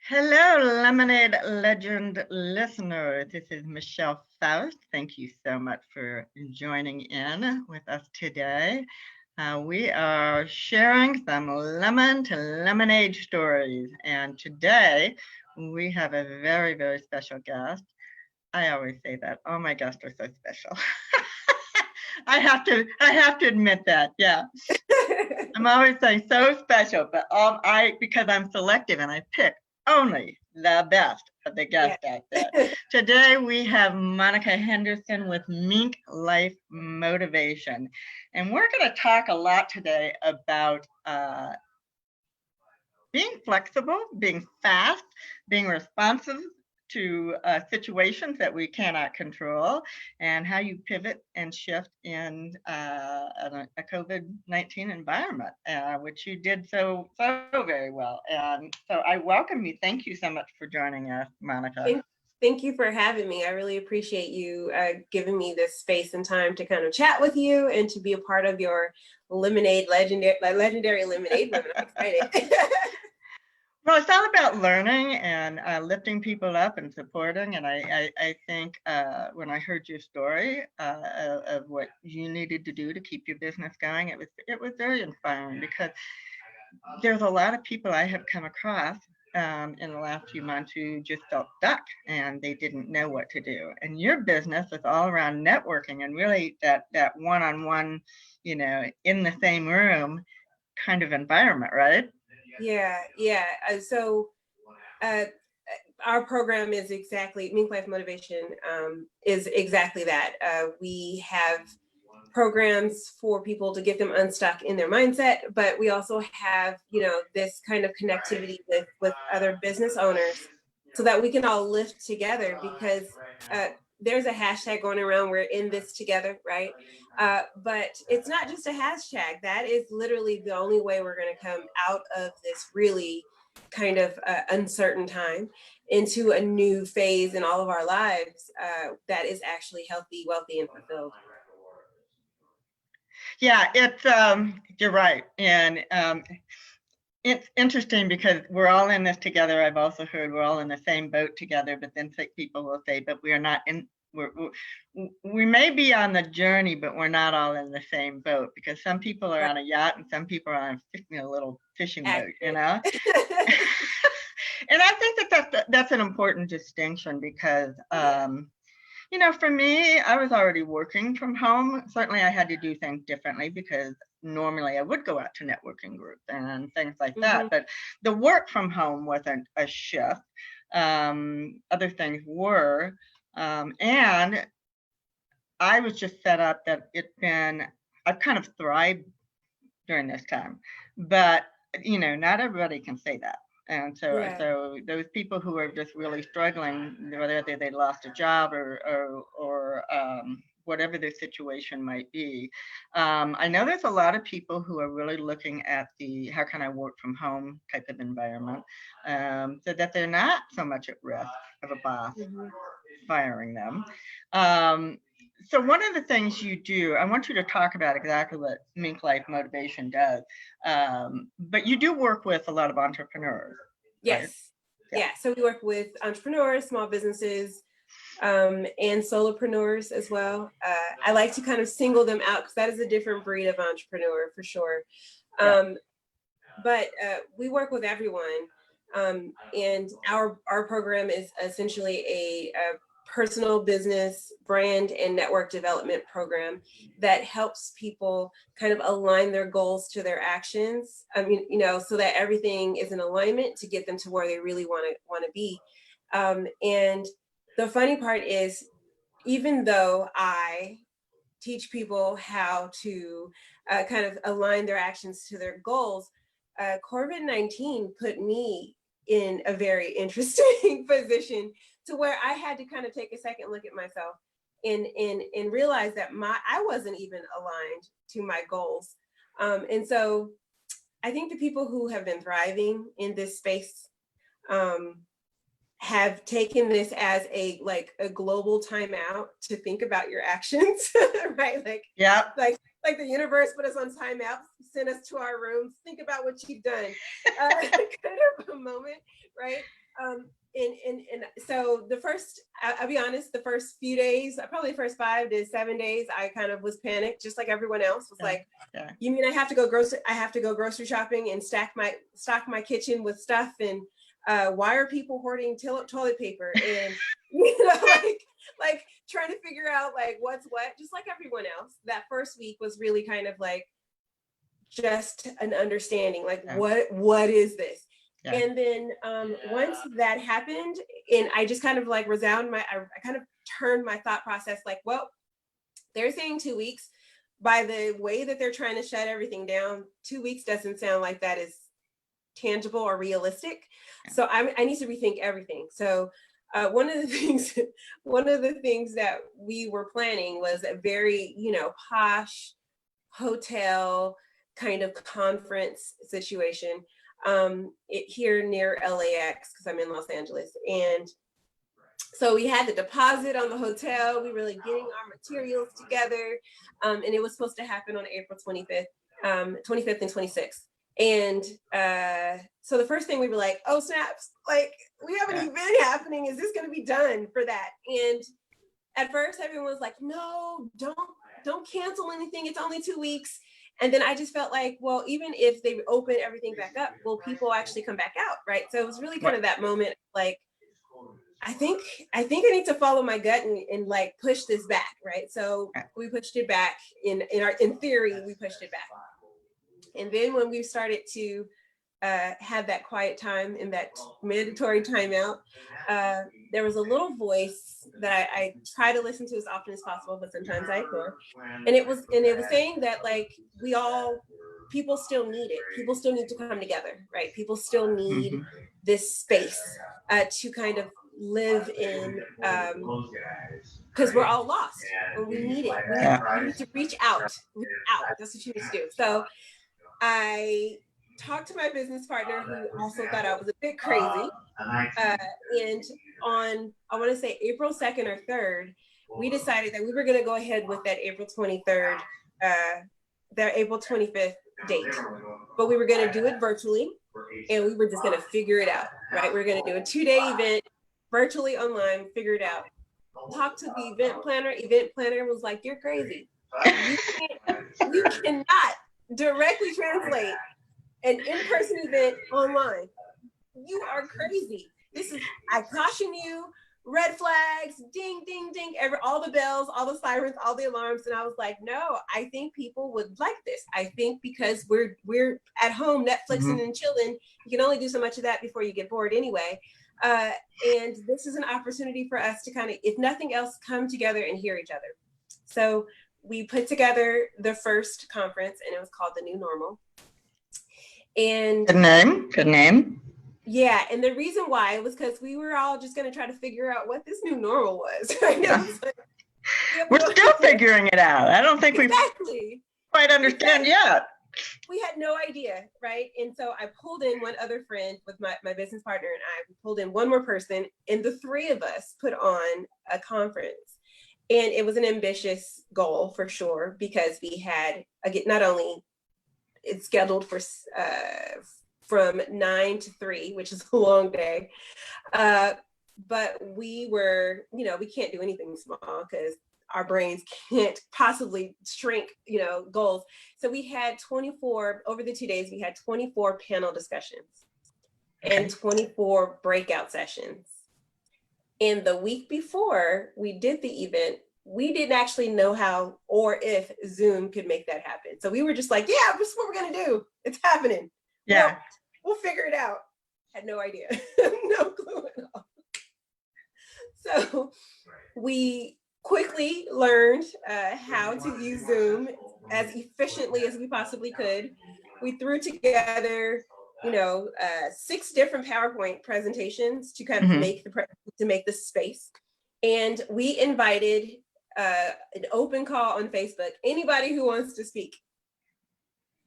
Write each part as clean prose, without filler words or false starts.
Hello, Lemonade Legend listeners. This is Michelle Faust. Thank you so much for joining in with us today. We are sharing some lemon to lemonade stories, and today we have a very, very special guest. I always say that. Oh, my guests are so special. I have to admit that. Yeah. I'm always saying so special, but because I'm selective and I pick only the best of the guests out there. Today we have Monica Henderson with Minklife Motivation, and we're going to talk a lot today about being flexible, being fast, being responsive to situations that we cannot control, and how you pivot and shift in a COVID-19 environment, which you did so very well. And so I welcome you. Thank you so much for joining us, Monica. Thank you for having me. I really appreciate you giving me this space and time to kind of chat with you and to be a part of your legendary lemonade women. I'm excited. Well, it's all about learning and lifting people up and supporting. And I think when I heard your story of what you needed to do to keep your business going, it was very inspiring, because there's a lot of people I have come across in the last few months who just felt stuck and they didn't know what to do. And your business is all around networking and really that one-on-one, in the same room kind of environment, right? Yeah. So our program is exactly, Minklife Motivation is exactly that. We have programs for people to get them unstuck in their mindset, but we also have, this kind of connectivity with other business owners so that we can all lift together, because there's a hashtag going around, we're in this together, right? But it's not just a hashtag. That is literally the only way we're going to come out of this really kind of uncertain time into a new phase in all of our lives that is actually healthy, wealthy, and fulfilled. Yeah, it's you're right. And it's interesting because we're all in this together. I've also heard we're all in the same boat together, but then people will say, but we are not in, we may be on the journey, but we're not all in the same boat, because some people are on a yacht and some people are on a little fishing boat, And I think that's an important distinction, because for me, I was already working from home. Certainly I had to do things differently, because normally I would go out to networking groups and things like that. But the work from home wasn't a shift. Other things were. And I was just set up that I've kind of thrived during this time. But, not everybody can say that. And so those people who are just really struggling, whether they lost a job or whatever their situation might be, I know there's a lot of people who are really looking at the how can I work from home type of environment, so that they're not so much at risk of a boss firing them. So one of the things you do, I want you to talk about exactly what Minklife Motivation does. But you do work with a lot of entrepreneurs. Yes. Right? Yeah. So we work with entrepreneurs, small businesses, and solopreneurs as well. I like to kind of single them out because that is a different breed of entrepreneur for sure. But we work with everyone. And our program is essentially a personal business brand and network development program that helps people kind of align their goals to their actions. I mean, so that everything is in alignment to get them to where they really want to be. And the funny part is, even though I teach people how to kind of align their actions to their goals, COVID-19 put me in a very interesting position to where I had to kind of take a second look at myself and realize that I wasn't even aligned to my goals. And so I think the people who have been thriving in this space have taken this as a global timeout to think about your actions, right? Like like the universe put us on timeout, sent us to our rooms, think about what you've done, kind of a moment, right? And so the first, I'll be honest, the first few days, probably the first 5 to 7 days, I kind of was panicked, just like everyone else was like, you mean I have to go grocery shopping and stock my kitchen with stuff, and why are people hoarding toilet paper, and like trying to figure out like what's what, just like everyone else. That first week was really kind of like just an understanding, like what is this? And then once that happened, and I just kind of like I kind of turned my thought process like, well, they're saying 2 weeks. By the way that they're trying to shut everything down, 2 weeks doesn't sound like that is tangible or realistic. So I need to rethink everything. So one of the things that we were planning was a very, posh hotel kind of conference situation here near LAX, because I'm in Los Angeles. And so we had the deposit on the hotel. We were really getting our materials together. And it was supposed to happen on April 25th and 26th. And so the first thing we were like, oh snaps, like we have an event happening. Is this going to be done for that? And at first everyone was like, no, don't cancel anything. It's only 2 weeks. And then I just felt like, well, even if they open everything back up, will people actually come back out? Right. So it was really kind of that moment, like, I think I need to follow my gut and like push this back. Right. So we pushed it back in theory, we pushed it back. And then when we started to have that quiet time in that mandatory timeout, there was a little voice that I try to listen to as often as possible, but sometimes I ignore. And it was saying that like people still need it. People still need to come together, right? People still need this space to kind of live in, because we're all lost and we need it. We need to reach out. That's what you need to do. So I talked to my business partner, who also thought I was a bit crazy. And on, I want to say April 2nd or 3rd, we decided that we were going to go ahead with that April 23rd, that April 25th date. But we were going to do it virtually, and we were just going to figure it out, right? We're going to do a 2-day event virtually online, figure it out. Talked to the event planner. Event planner was like, you're crazy. You cannot directly translate an in-person event online. You are crazy. I caution you, red flags, ding, ding, ding, all the bells, all the sirens, all the alarms. And I was like, no, I think people would like this. I think because we're at home Netflixing and chilling, you can only do so much of that before you get bored anyway. And this is an opportunity for us to kind of, if nothing else, come together and hear each other. So we put together the first conference, and it was called The New Normal. And good name. Yeah, and the reason why was because we were all just going to try to figure out what this new normal was. Right? We're still figuring it out. I don't think we quite understand yet. We had no idea, right? And so I pulled in one other friend with my business partner, and I pulled in one more person, and the three of us put on a conference. And it was an ambitious goal for sure, because we had, again, not only it's scheduled for from 9 to 3, which is a long day, but we were, we can't do anything small because our brains can't possibly shrink, goals. So we had 24, over the 2 days, we had 24 panel discussions and 24 breakout sessions. And the week before we did the event, we didn't actually know how or if Zoom could make that happen. So we were just like, yeah, this is what we're going to do. It's happening. Yeah. We'll figure it out. Had no idea. No clue at all. So we quickly learned how to use Zoom as efficiently as we possibly could. We threw together, 6 different PowerPoint presentations to kind of make the space. And we invited an open call on Facebook. Anybody who wants to speak,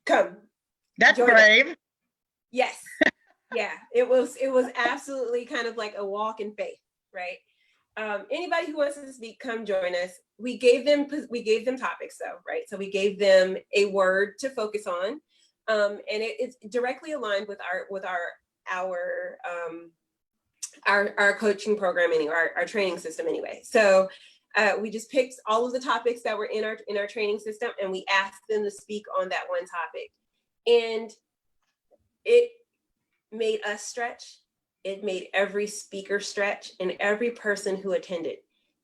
come. That's brave. Us. Yes. Yeah. It was absolutely kind of like a walk in faith, right? anybody who wants to speak, come join us. We gave them topics though, right? So we gave them a word to focus on, and it's directly aligned with our coaching program anyway, our training system anyway. So we just picked all of the topics that were in our training system, and we asked them to speak on that one topic, and it made us stretch. It made every speaker stretch and every person who attended.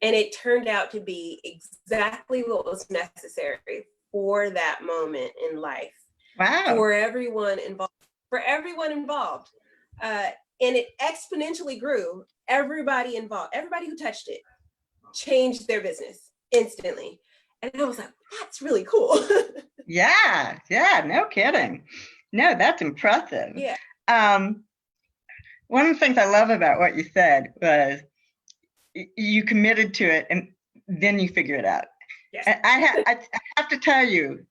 And it turned out to be exactly what was necessary for that moment in life. Wow. For everyone involved. And it exponentially grew. Everybody involved, everybody who touched it, changed their business instantly. And I was like, that's really cool. Yeah, no kidding. No, that's impressive. Yeah. One of the things I love about what you said was you committed to it and then you figure it out. Yes. I have to tell you,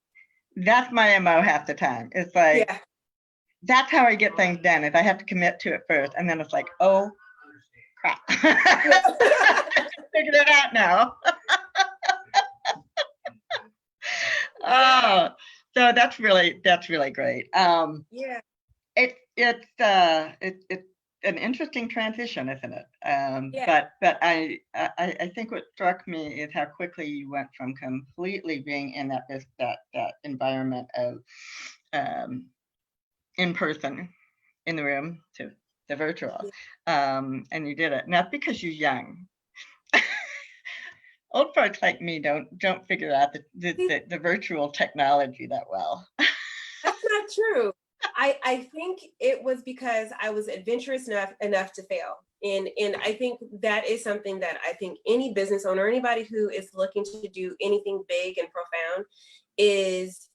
that's my MO half the time. It's like, yeah. That's how I get things done, is I have to commit to it first. And then it's like, oh, crap. Figured it out now. Oh, so that's really great. Yeah. It's an interesting transition, isn't it? Yeah. But I think what struck me is how quickly you went from completely being in that environment of in person, in the room, to the virtual, and you did it. Not because you're young. Old folks like me don't figure out the virtual technology that well. That's not true. I think it was because I was adventurous enough to fail. And I think that is something that I think any business owner, anybody who is looking to do anything big and profound, is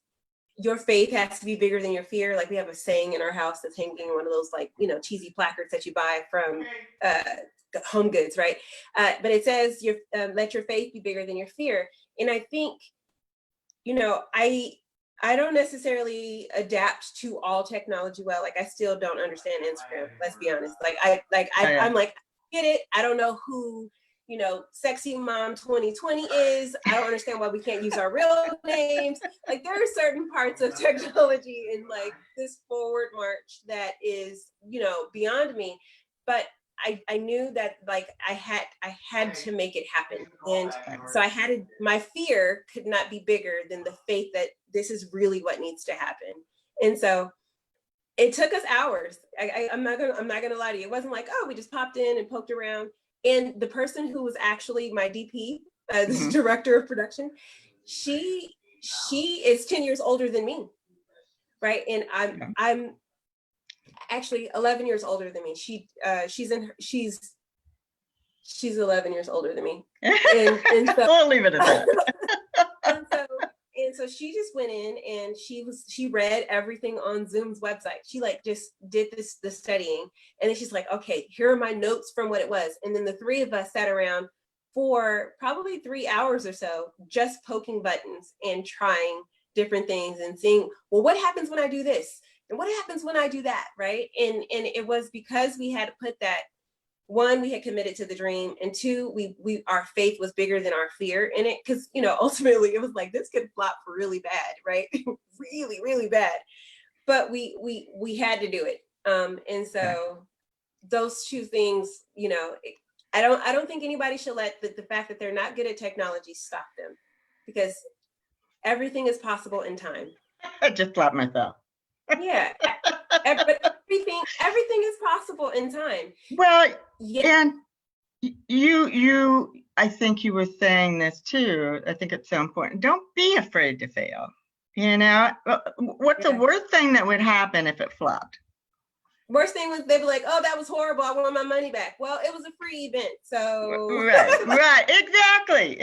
your faith has to be bigger than your fear. Like, we have a saying in our house that's hanging in one of those, like, cheesy placards that you buy from Home Goods, right? But it says, let your faith be bigger than your fear. And I think, I don't necessarily adapt to all technology well. Like, I still don't understand Instagram. Let's be honest. I'm like, I get it. I don't know who, Sexy Mom 2020 is. I don't understand why we can't use our real names. Like, there are certain parts of technology in like this forward march that is, beyond me. But I knew that, like, I had to make it happen. And so my fear could not be bigger than the faith that this is really what needs to happen. And so it took us hours. I'm not gonna lie to you. It wasn't like, oh, we just popped in and poked around. And the person who was actually my DP, this director of production, she is 10 years older than me, right? And I'm actually 11 years older than me. She's 11 years older than me. And so we'll leave it at that. and so she just went in and she read everything on Zoom's website. She just did the studying, and then she's like, okay, here are my notes from what it was. And then the three of us sat around for probably 3 hours or so, just poking buttons and trying different things and seeing, well, what happens when I do this? And what happens when I do that, right? And it was because we had to put that, one, we had committed to the dream, and two, our faith was bigger than our fear in it, because ultimately it was like, this could flop really bad, right? Really, really bad. But we had to do it. And so those two things, I don't think anybody should let the fact that they're not good at technology stop them, because everything is possible in time. I just slapped myself. Yeah, but everything is possible in time. Well, yeah. And you, I think you were saying this too. I think it's so important. Don't be afraid to fail. What's the worst thing that would happen if it flopped? Worst thing was they'd be like, oh, that was horrible, I want my money back. Well, it was a free event, so. Right, exactly.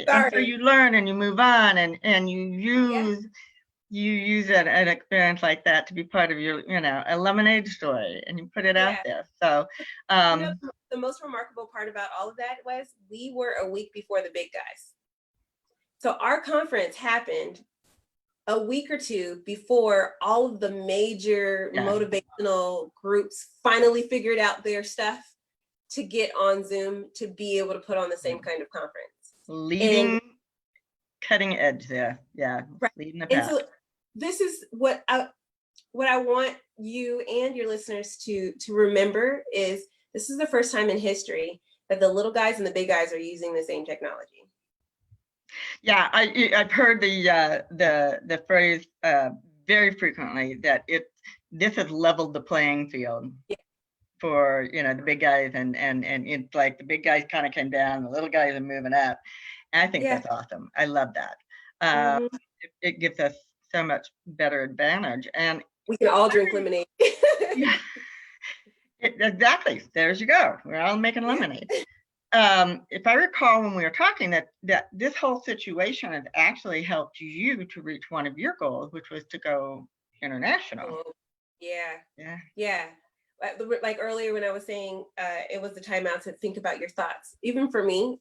Sorry. And so you learn and you move on, and you use an experience like that to be part of your, a lemonade story, and you put it out there. So, the most remarkable part about all of that was we were a week before the big guys. So our conference happened a week or two before all of the major motivational groups finally figured out their stuff. to get on Zoom to be able to put on the same kind of conference. Leading, cutting edge there. Yeah, right. Leading the And pack. so this is what I want you and your listeners to remember is this is the first time in history that the little guys and the big guys are using the same technology. Yeah, I've heard the phrase very frequently that this has leveled the playing field. Yeah. For the big guys, and it's like the big guys kind of came down, the little guys are moving up. And I think that's awesome. I love that. It gives us so much better advantage, and we can all drink lemonade. Yeah, exactly. There's you go. We're all making lemonade. If I recall when we were talking that this whole situation has actually helped you to reach one of your goals, which was to go international. Yeah. Like earlier when I was saying it was the time out to think about your thoughts. Even for me,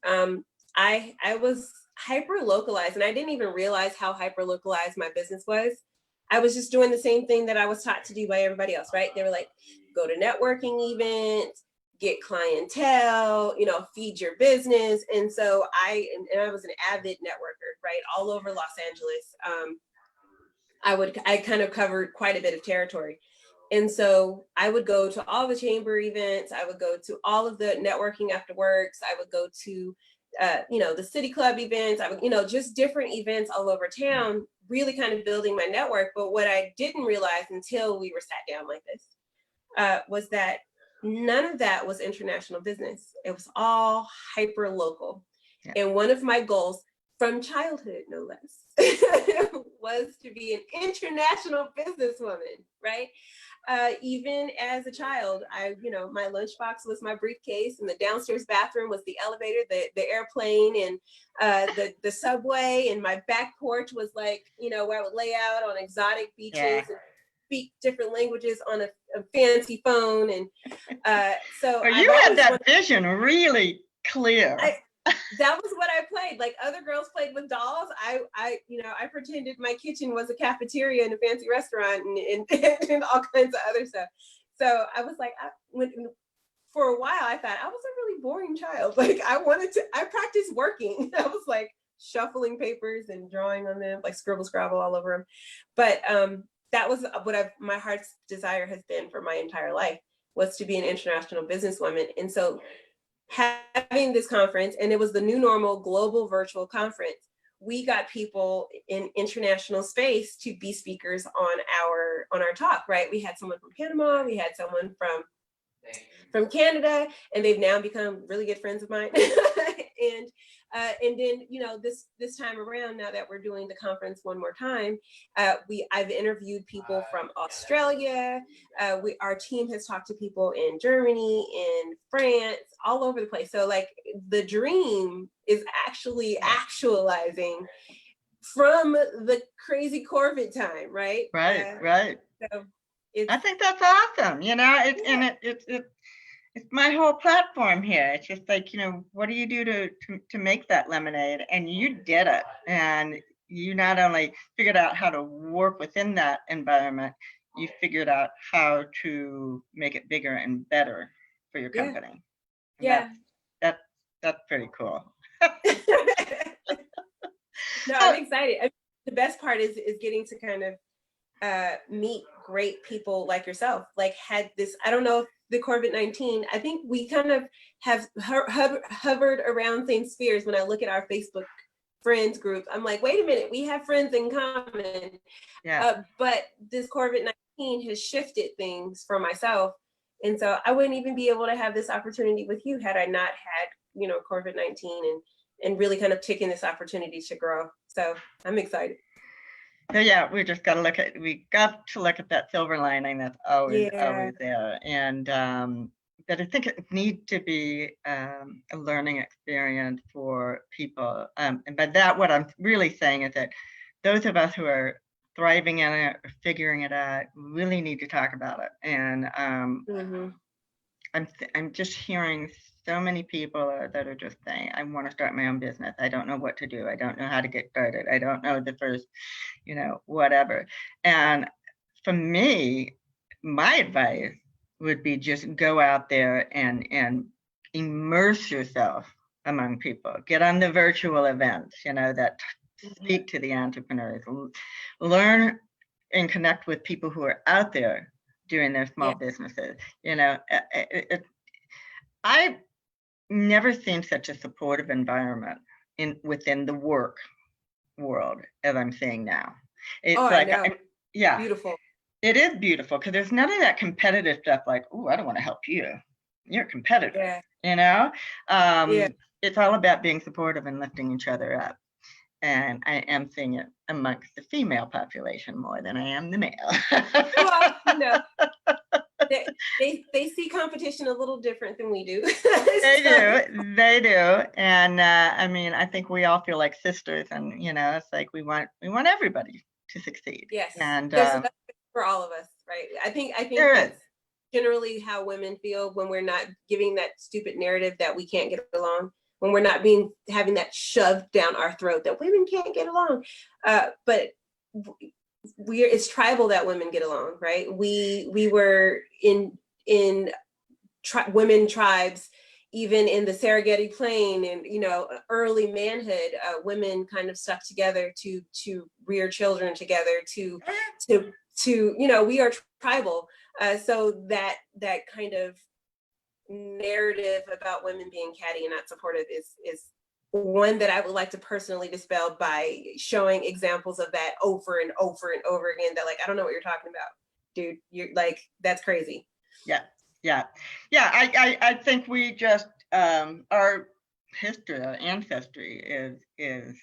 I was hyper localized, and I didn't even realize how hyper localized my business was. I was just doing the same thing that I was taught to do by everybody else, right? They were like, go to networking events, get clientele, feed your business. And so I was an avid networker, right? All over Los Angeles. I kind of covered quite a bit of territory. And so I would go to all the chamber events. I would go to all of the networking after works. I would go to, the city club events. I would, just different events all over town, really kind of building my network. But what I didn't realize until we were sat down like this was that none of that was international business. It was all hyper local. Yeah. And one of my goals from childhood, no less, was to be an international businesswoman, right? Even as a child, my lunchbox was my briefcase, and the downstairs bathroom was the elevator, the airplane, and the subway, and my back porch was like, where I would lay out on exotic beaches and speak different languages on a fancy phone. And so you had that vision really clear. That was what I played. Like other girls played with dolls. I pretended my kitchen was a cafeteria in a fancy restaurant and all kinds of other stuff. So I was like, for a while, I thought I was a really boring child. Like I practiced working. I was like shuffling papers and drawing on them, like scribble scrabble all over them. But that was what my heart's desire has been for my entire life, was to be an international businesswoman. And so having this conference, and it was the new normal global virtual conference, we got people in international space to be speakers on our talk, right? We had someone from Panama, we had someone from Canada, and they've now become really good friends of mine. And then, this time around, now that we're doing the conference one more time, I've interviewed people from Australia. Our team has talked to people in Germany, in France, all over the place. So like the dream is actually actualizing from the crazy COVID time, right? Right. So I think that's awesome. It's my whole platform here. It's just like, what do you do to make that lemonade? And you did it. And you not only figured out how to work within that environment, you figured out how to make it bigger and better for your company. Yeah. That's pretty cool. No, I'm excited. The best part is getting to kind of meet great people like yourself. Like had this, I don't know if the COVID-19, I think we kind of have hovered around same spheres. When I look at our Facebook friends group, I'm like, wait a minute, we have friends in common. Yeah. But this COVID-19 has shifted things for myself. And so I wouldn't even be able to have this opportunity with you had I not had, COVID-19 and really kind of taking this opportunity to grow. So I'm excited. So yeah, we got to look at that silver lining that's always there. And but I think it needs to be a learning experience for people. And by that, what I'm really saying is that those of us who are thriving in it or figuring it out really need to talk about it. And I'm just hearing so many people that are just saying, I want to start my own business. I don't know what to do. I don't know how to get started. I don't know the first, whatever. And for me, my advice would be just go out there and immerse yourself among people, get on the virtual events, that speak to the entrepreneurs, learn and connect with people who are out there doing their small businesses. I've never seen such a supportive environment within the work world as I'm seeing now. It's like, yeah, beautiful. It is beautiful because there's none of that competitive stuff like, oh, I don't want to help you. You're a competitor, It's all about being supportive and lifting each other up. And I am seeing it amongst the female population more than I am the male. Well, they see competition a little different than we do. They do. And I think we all feel like sisters, and it's like we want everybody to succeed. Yes. And that's for all of us, right? I think that's generally how women feel when we're not giving that stupid narrative that we can't get along, when we're not having that shoved down our throat that women can't get along. But it's tribal that women get along, right? We were in women tribes, even in the Serengeti Plain, and early manhood, women kind of stuck together to rear children together, to we are tribal. So that kind of narrative about women being catty and not supportive is one that I would like to personally dispel by showing examples of that over and over and over again. That like, I don't know what you're talking about, dude. You're like, that's crazy. Yeah. I think we just our history, our ancestry has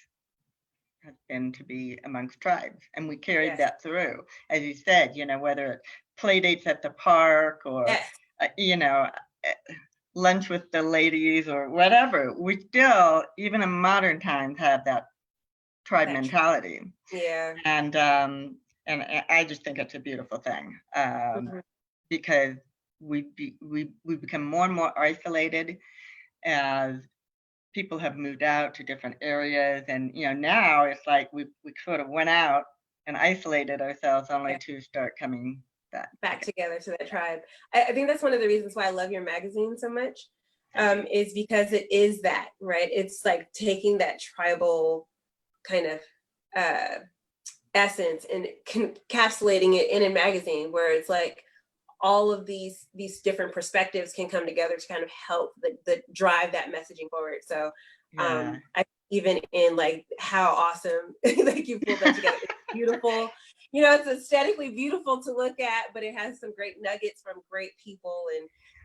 been to be amongst tribes, and we carried that through, as you said. Whether it's play dates at the park or lunch with the ladies or whatever, we still, even in modern times, have that tribe mentality. Yeah. And I just think it's a beautiful thing, because we become more and more isolated as people have moved out to different areas. And now it's like we sort of went out and isolated ourselves only to start coming back together to that tribe. I think that's one of the reasons why I love your magazine so much, is because it is that, right? It's like taking that tribal kind of essence and encapsulating it in a magazine, where it's like all of these different perspectives can come together to kind of help the drive that messaging forward. So I even in like how awesome like you pulled that together. It's beautiful. It's aesthetically beautiful to look at, but it has some great nuggets from great people.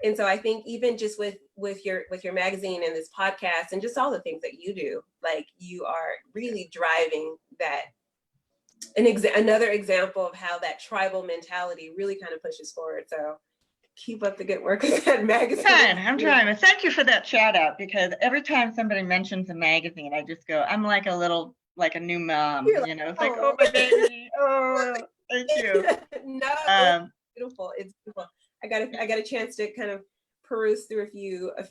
And so I think even just with your magazine and this podcast and just all the things that you do, like you are really driving that. Another example of how that tribal mentality really kind of pushes forward. So keep up the good work with that magazine. I'm trying. Thank you for that shout out, because every time somebody mentions a magazine, I just go, I'm like a new mom. It's like, oh my baby, oh, thank you. No, it's beautiful. It's beautiful. I got a chance to kind of peruse through a few of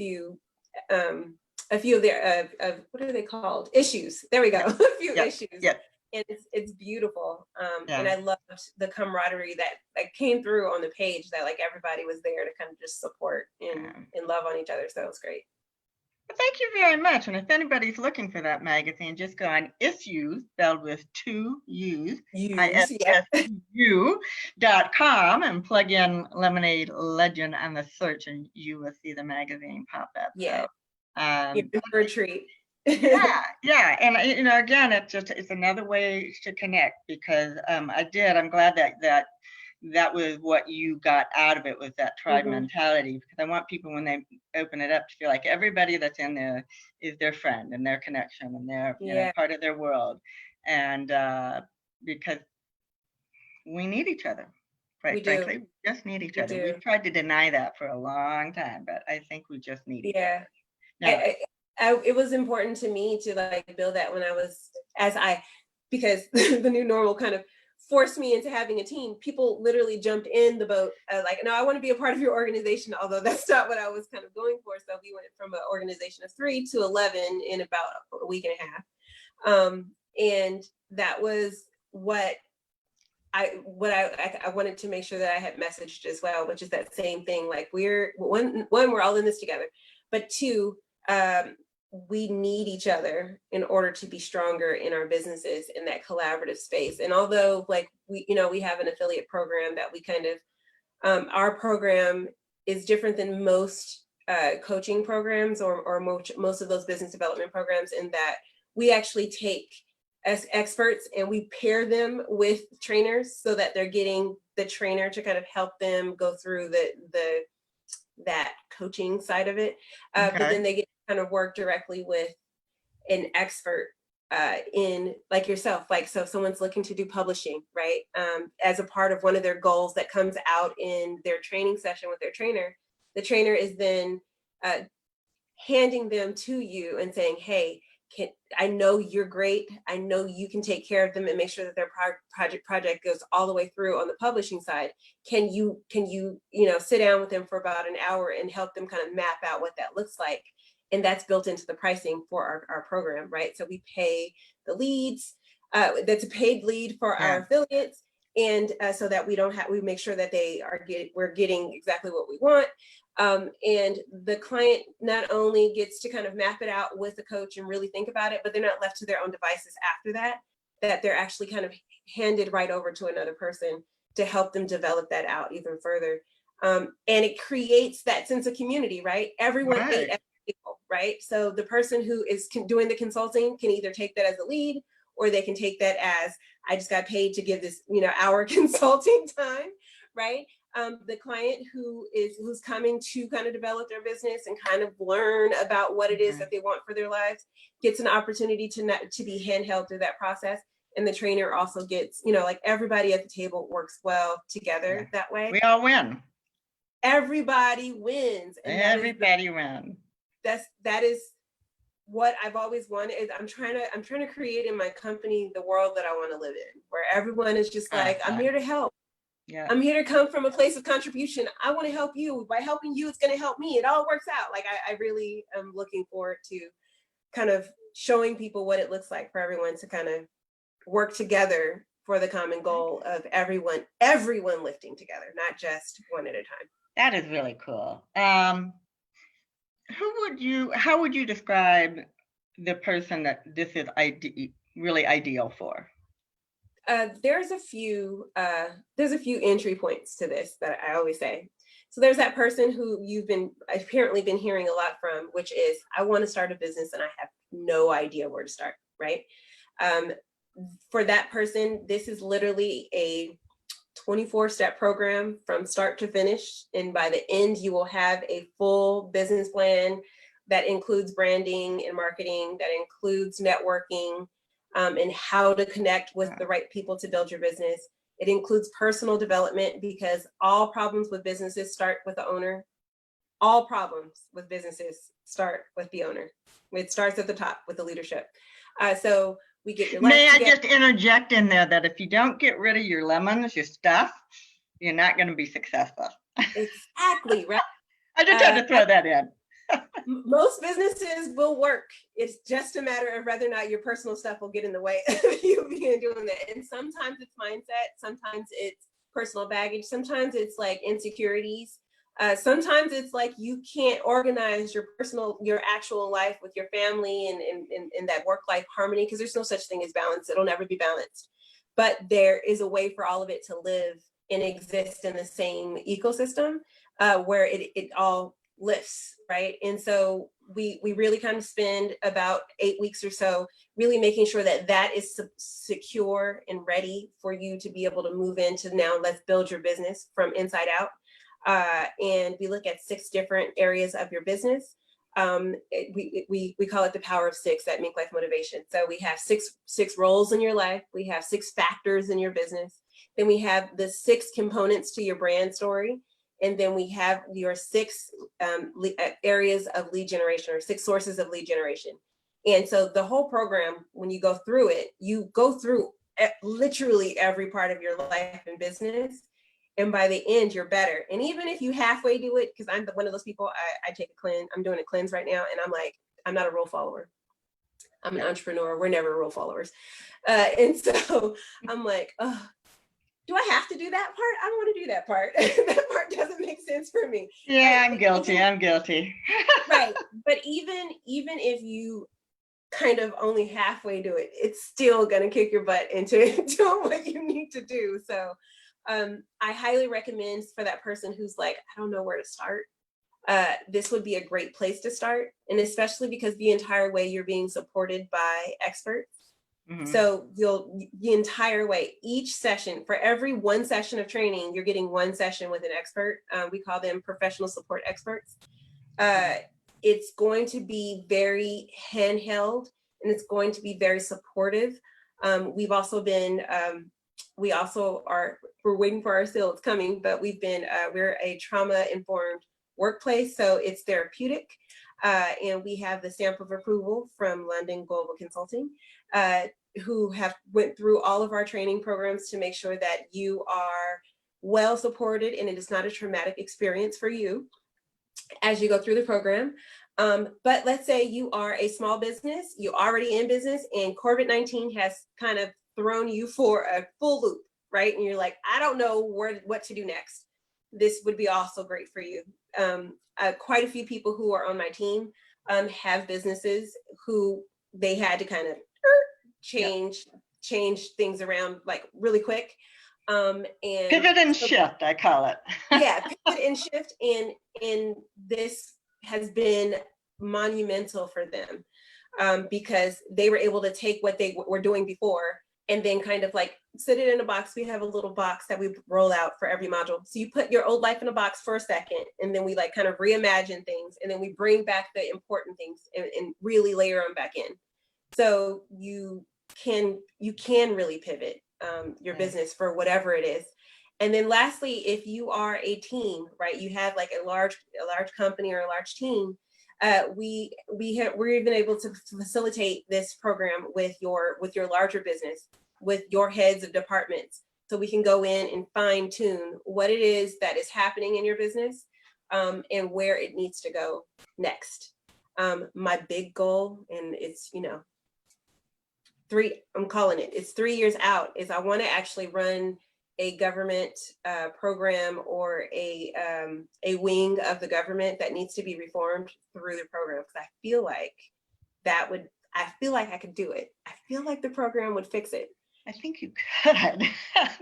their what are they called? Issues. There we go. A few issues. Yeah. And it's beautiful. And I loved the camaraderie that came through on the page, that like everybody was there to kind of just support and love on each other. So it was great. Well, thank you very much. And if anybody's looking for that magazine, just go on Issues, spelled with 2 U's, ISSU.com, and plug in Lemonade Legend on the search, and you will see the magazine pop up. Yeah. So, for a treat. Yeah. And again, it's another way to connect, because I'm glad that was what you got out of it, was that tribe mentality, because I want people, when they open it up, to feel like everybody that's in there is their friend and their connection, and they're part of their world. And because we need each other, quite frankly, we just need each other. We've tried to deny that for a long time, but I think we just need each other. Now, it was important to me to like build that when I was, because the new normal kind of forced me into having a team. People literally jumped in the boat, like, no, I want to be a part of your organization, although that's not what I was kind of going for. So we went from an organization of 3 to 11 in about a week and a half. And that was what I wanted to make sure that I had messaged as well, which is that same thing. Like we're all in this together, but two, we need each other in order to be stronger in our businesses in that collaborative space. And although like we have an affiliate program that we kind of, our program is different than most coaching programs or most of those business development programs, in that we actually take as experts and we pair them with trainers so that they're getting the trainer to kind of help them go through that coaching side of it. But then they get to kind of work directly with an expert in, like yourself, like, so if someone's looking to do publishing, right? As a part of one of their goals that comes out in their training session with their trainer, the trainer is then handing them to you and saying, hey, I know you're great. I know you can take care of them and make sure that their project goes all the way through on the publishing side. Can you sit down with them for about an hour and help them kind of map out what that looks like? And that's built into the pricing for our program, right? So we pay the leads. That's a paid lead for our affiliates, and so that we make sure that we're getting exactly what we want. And the client not only gets to kind of map it out with the coach and really think about it, but they're not left to their own devices after that they're actually kind of handed right over to another person to help them develop that out even further. And it creates that sense of community, right? Everyone ate at the table, right? So the person who is doing the consulting can either take that as a lead, or they can take that as, I just got paid to give this, hour consulting time, right? The client who's coming to kind of develop their business and kind of learn about what it is that they want for their lives gets an opportunity to be handheld through that process. And the trainer also gets, like, everybody at the table works well together that way. We all win. Everybody wins. And everybody wins. That is what I've always wanted. Is I'm trying to create in my company the world that I want to live in, where everyone is just like, I'm here to help. Yeah. I'm here to come from a place of contribution. I want to help you. By helping you, it's going to help me. It all works out. Like, I really am looking forward to kind of showing people what it looks like for everyone to kind of work together for the common goal of everyone lifting together, not just one at a time. That is really cool. How would you describe the person that this is really ideal for? There's a few entry points to this that I always say. So there's that person who you've apparently been hearing a lot from, which is, I want to start a business and I have no idea where to start, right? For that person, this is literally a 24-step program from start to finish. And by the end, you will have a full business plan that includes branding and marketing, that includes networking, and how to connect with the right people to build your business. It includes personal development, because all problems with businesses start with the owner. All problems with businesses start with the owner. It starts at the top with the leadership. So we get your life May I just interject in there that if you don't get rid of your lemons, your stuff, you're not going to be successful. Exactly, right? I just had to throw that in. Most businesses will work. It's just a matter of whether or not your personal stuff will get in the way of you being doing that. And sometimes it's mindset, sometimes it's personal baggage, sometimes it's like insecurities. Sometimes it's like you can't organize your actual life with your family and that work-life harmony, because there's no such thing as balance. It'll never be balanced. But there is a way for all of it to live and exist in the same ecosystem where it all lifts, right? And so we really kind of spend about 8 weeks or so really making sure that is secure and ready for you to be able to move into, now let's build your business from inside out. And we look at 6 different areas of your business. We call it the power of 6 at Minklife Motivation. So we have six roles in your life. We have 6 factors in your business. Then we have the 6 components to your brand story. And then we have your 6 areas of lead generation, or 6 sources of lead generation. And so the whole program, when you go through it, you go through literally every part of your life and business. And by the end, you're better. And even if you halfway do it, because I'm one of those people, I take a cleanse. I'm doing a cleanse right now. And I'm like, I'm not a rule follower. I'm an entrepreneur. We're never rule followers. And so I'm like, oh, do I have to do that part? I don't want to do that part. That part doesn't make sense for me. Yeah, Right? I'm guilty. I'm guilty. Right. But even if you kind of only halfway do it, it's still going to kick your butt into doing what you need to do. So I highly recommend for that person who's like, I don't know where to start. This would be a great place to start. And especially because the entire way you're being supported by experts. Mm-hmm. So the entire way, each session, for every one session of training, you're getting one session with an expert. We call them professional support experts. It's going to be very handheld, and it's going to be very supportive. We've also been, we're waiting for our seal, it's coming, but we're a trauma-informed workplace, so it's therapeutic. And we have the stamp of approval from London Global Consulting, who have went through all of our training programs to make sure that you are well supported and it is not a traumatic experience for you as you go through the program. But let's say you are a small business, you're already in business, and COVID-19 has kind of thrown you for a full loop, right? And you're like, I don't know what to do next. This would be also great for you. Quite a few people who are on my team have businesses who they had to kind of change things around like really quick. And pivot and shift, I call it. Yeah, pivot and shift, and this has been monumental for them because they were able to take what they were doing before and then kind of like sit it in a box. We have a little box that we roll out for every module. So you put your old life in a box for a second, and then we like kind of reimagine things, and then we bring back the important things and really layer them back in. So you can really pivot your business for whatever it is. And then lastly, if you are a team, right, you have like a large company or a large team, we're even able to facilitate this program with your larger business, with your heads of departments. So we can go in and fine tune what it is that is happening in your business and where it needs to go next. My big goal, and it's, I'm calling it, it's 3 years out, is I want to actually run a government program or a wing of the government that needs to be reformed through the program, because I feel like I could do it. I feel like the program would fix it. I think you could.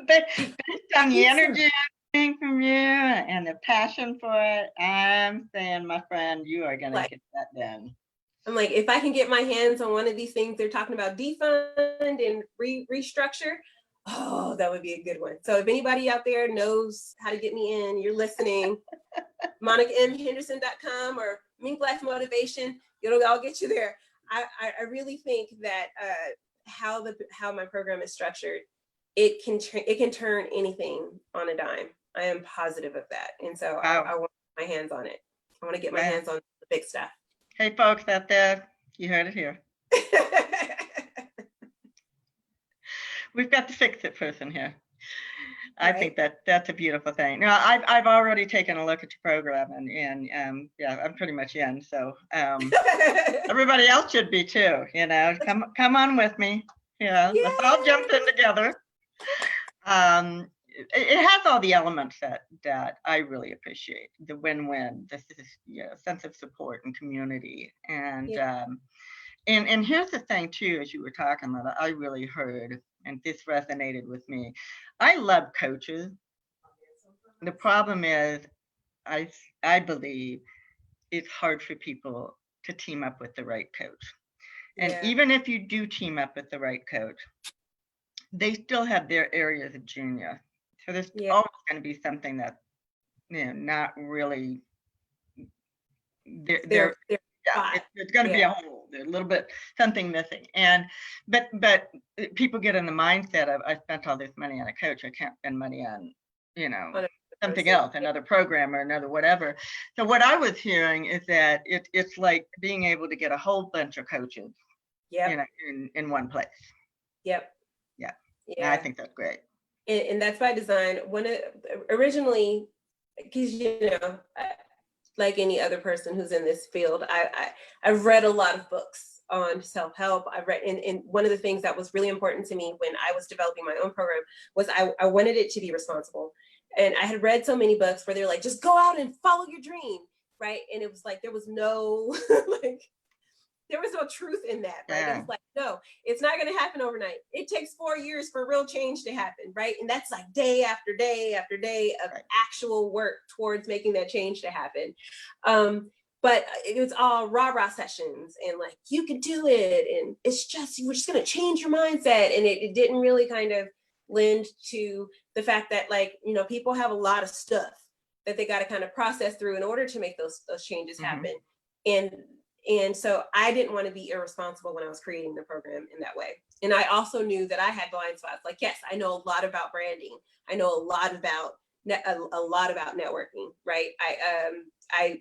Based on the energy I'm getting from you and the passion for it, I'm saying, my friend, you are going to get that done. I'm like, if I can get my hands on one of these things they're talking about, defund and restructure, oh, that would be a good one. So if anybody out there knows how to get me in, you're listening, MonicaMHenderson.com or Minklife Motivation, I'll get you there. I really think that how my program is structured, it can turn anything on a dime. I am positive of that. And so I want my hands on it. I want to get my hands on the big stuff. Hey, folks out there, you heard it here. We've got the fix it person here. I think that's a beautiful thing. Now, I've already taken a look at your program, and yeah, I'm pretty much in. So everybody else should be too. Come on with me. Let's all jump in together. It has all the elements that I really appreciate. The win-win. This is sense of support and community, and here's the thing too. As you were talking about, I really heard, and this resonated with me. I love coaches. The problem is, I believe it's hard for people to team up with the right coach. And even if you do team up with the right coach, they still have their areas of genius. So there's always going to be something that, not really, there's going to be a hole. There's a little bit something missing. But people get in the mindset of, I spent all this money on a coach, I can't spend money on, something else, another program or another whatever. So what I was hearing is that it's like being able to get a whole bunch of coaches, in one place. Yeah. I think that's great. And that's by design. Originally, because like any other person who's in this field, I've read a lot of books on self-help. I read, and one of the things that was really important to me when I was developing my own program was I wanted it to be responsible. And I had read so many books where they're like, just go out and follow your dream, right? And it was like, there was no, like, there was no truth in that, right? Yeah. It was like, no, it's not going to happen overnight. It takes 4 years for real change to happen, right? And that's like day after day after day of actual work towards making that change to happen. But it was all rah-rah sessions and like, you can do it. And it's just, we're just going to change your mindset. And it didn't really kind of lend to the fact that, like, you know, people have a lot of stuff that they got to kind of process through in order to make those changes happen. And so I didn't want to be irresponsible when I was creating the program in that way. And I also knew that I had blind spots. Like, yes, I know a lot about branding. I know a lot about networking, right? I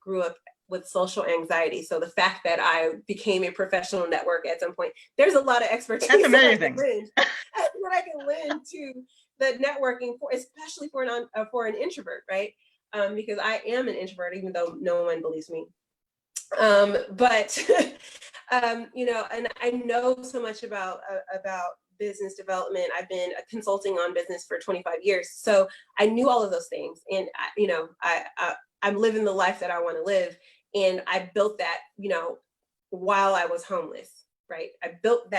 grew up with social anxiety. So the fact that I became a professional networker at some point, there's a lot of expertise. That's amazing. That I can lend to the networking, especially for an introvert, right? Because I am an introvert, even though no one believes me. But you know, and I know so much about business development. I've been consulting on business for 25 years, so I knew all of those things. And you know, I'm living the life that I want to live, and I built that, you know, while I was homeless, right? I built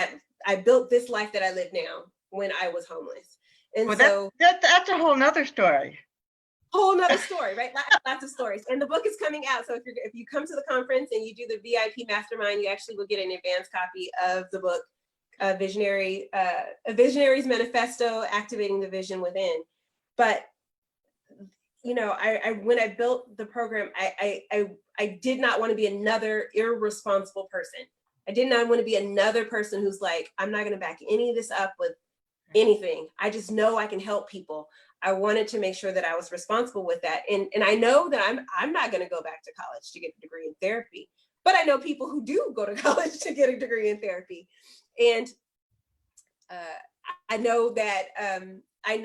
this life that I live now when I was homeless, and well, so that's a whole nother story. Whole nother story, right? Lots of stories. And the book is coming out. So if you come to the conference and you do the VIP mastermind, you actually will get an advanced copy of the book, A Visionary's Manifesto, Activating the Vision Within. But, you know, I when I built the program, I did not want to be another irresponsible person. I did not want to be another person who's like, I'm not going to back any of this up with anything. I just know I can help people. I wanted to make sure that I was responsible with that. And I know that I'm not going to go back to college to get a degree in therapy, but I know people who do go to college to get a degree in therapy. And I know that I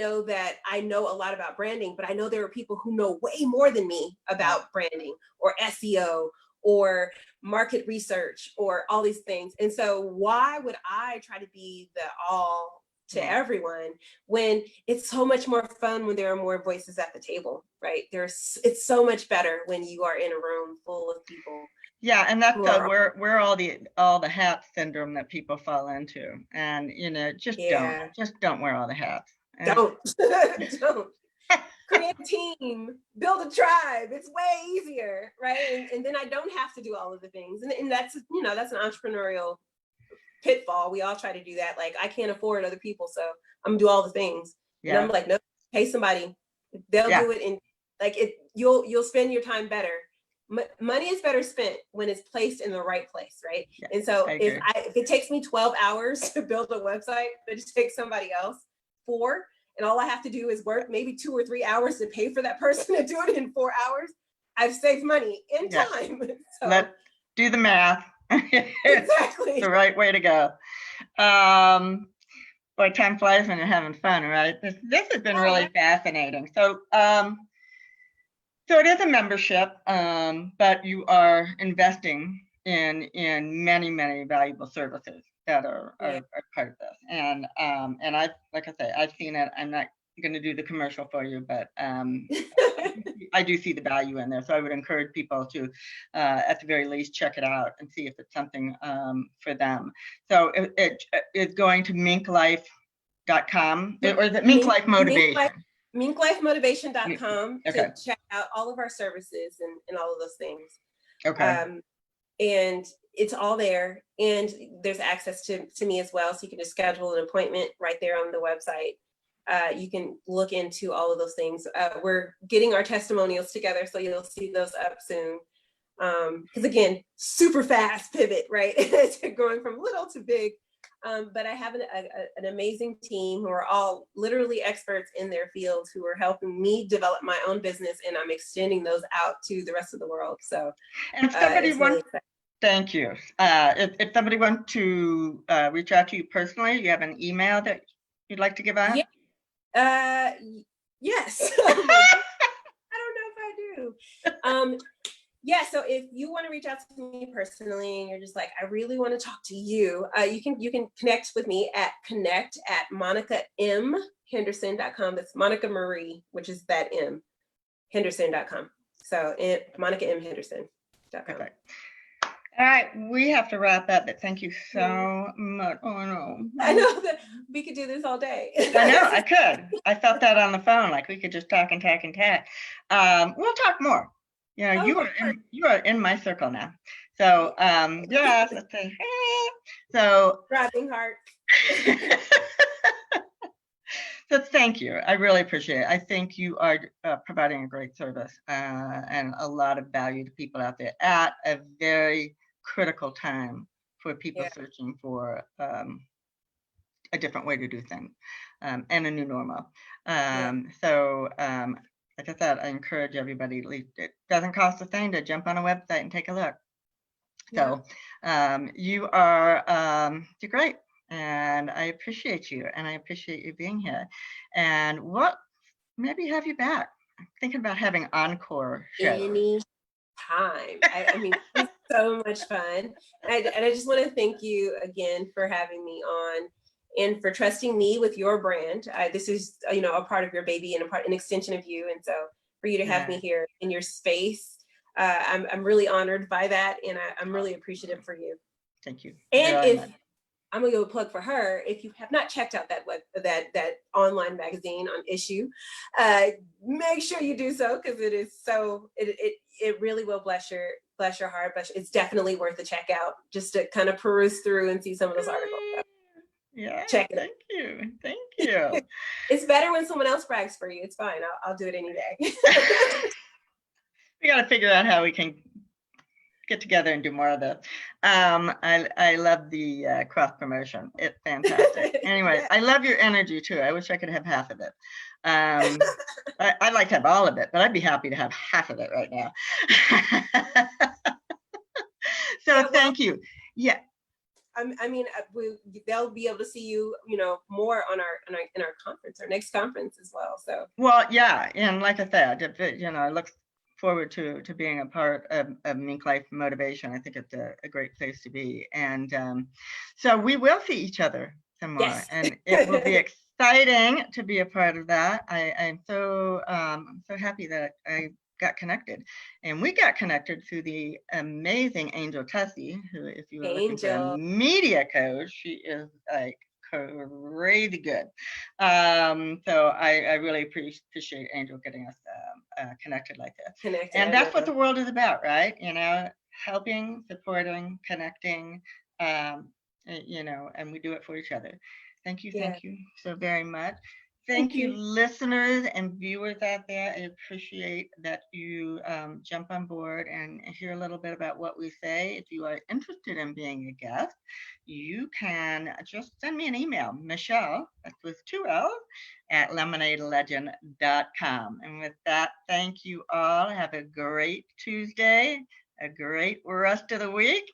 know a lot about branding, but I know there are people who know way more than me about branding or SEO or market research or all these things. And so why would I try to be the all to everyone when it's so much more fun when there are more voices at the table, right? It's so much better when you are in a room full of people. Yeah, and that's where all the hat syndrome that people fall into, and you know, just don't wear all the hats. Don't create a team, build a tribe. It's way easier, right? And then I don't have to do all of the things, and that's, you know, that's an entrepreneurial pitfall. We all try to do that. Like, I can't afford other people, so I'm gonna do all the things. And I'm like, no, pay somebody. They'll do it. And like, you'll spend your time better. Money is better spent when it's placed in the right place, right? And so if it takes me 12 hours to build a website, but it takes somebody else 4, and all I have to do is work maybe 2 or 3 hours to pay for that person to do it in 4 hours, I've saved money and time. So, let's do the math. Exactly. The right way to go. Boy, time flies when you're having fun, right? This has been really fascinating. So it is a membership, but you are investing in many valuable services that are part of this. And I, like I say, I've seen it. I'm not going to do the commercial for you, but I do see the value in there. So I would encourage people to, at the very least, check it out and see if it's something for them. So it is going to Minklife.com, or is it Minklife Motivation? Minklifemotivation.com to check out all of our services and all of those things. And it's all there. And there's access to me as well. So you can just schedule an appointment right there on the website. You can look into all of those things. We're getting our testimonials together, so you'll see those up soon. Because again, super fast pivot, right? Going from little to big. But I have an amazing team who are all literally experts in their fields, who are helping me develop my own business, and I'm extending those out to the rest of the world. So, and if somebody wants, thank you. If somebody wants to reach out to you personally, you have an email that you'd like to give out? Yes. I don't know if I do. Yeah, so if you want to reach out to me personally and you're just like, I really want to talk to you, you can connect with me at connect@monicamhenderson.com. That's Monica Marie, which is that M, Henderson.com. So MonicaMHenderson.com. Perfect. All right, we have to wrap up, but thank you so much. Oh no. I know that we could do this all day. I know, I could. I felt that on the phone, like we could just talk and talk and talk. We'll talk more. You know, you are in my circle now. So yes, let's say so Driving heart. So thank you. I really appreciate it. I think you are providing a great service and a lot of value to people out there at a very critical time for people searching for a different way to do things and a new normal. So like I said, I encourage everybody, at least it doesn't cost a thing to jump on a website and take a look. So you're great. And I appreciate you, and I appreciate you being here. And maybe have you back. I'm thinking about having encore shows. Any time. I mean, it's so much fun. And I just want to thank you again for having me on and for trusting me with your brand. This is, a part of your baby and an extension of you. And so for you to have me here in your space, I'm really honored by that. And I'm really appreciative for you. Thank you. And I'm gonna go plug for her. If you have not checked out that online magazine on Issue, make sure you do so, because it is it really will bless your heart. But it's definitely worth a check out, just to kind of peruse through and see some of those articles. Yeah, check it. Thank you. It's better when someone else brags for you. It's fine. I'll do it any day. We got to figure out how we can get together and do more of this. I love the cross promotion. It's fantastic. Anyway, I love your energy too. I wish I could have half of it. I'd like to have all of it, but I'd be happy to have half of it right now. So thank you. Yeah. I mean, they'll be able to see you, more on our conference, our next conference as well. So. Well, yeah, and like I said, I look forward to being a part of Minklife Motivation. I think it's a great place to be, and so we will see each other some more, and it will be exciting to be a part of that. I'm so happy that I got connected, and we got connected through the amazing Angel Tessie, who, if you were looking for a media coach, she is like crazy good. So I really appreciate Angel getting us connected like this. And that's what the world is about, right? Helping, supporting, connecting, and we do it for each other. Thank you so very much. Thank you, listeners and viewers out there. I appreciate that you jump on board and hear a little bit about what we say. If you are interested in being a guest, you can just send me an email, Michelle, that's with 2 L's, at lemonadelegend.com. And with that, thank you all. Have a great Tuesday, a great rest of the week,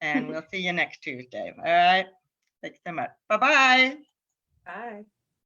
and we'll see you next Tuesday. All right. Thanks so much. Bye-bye. Bye.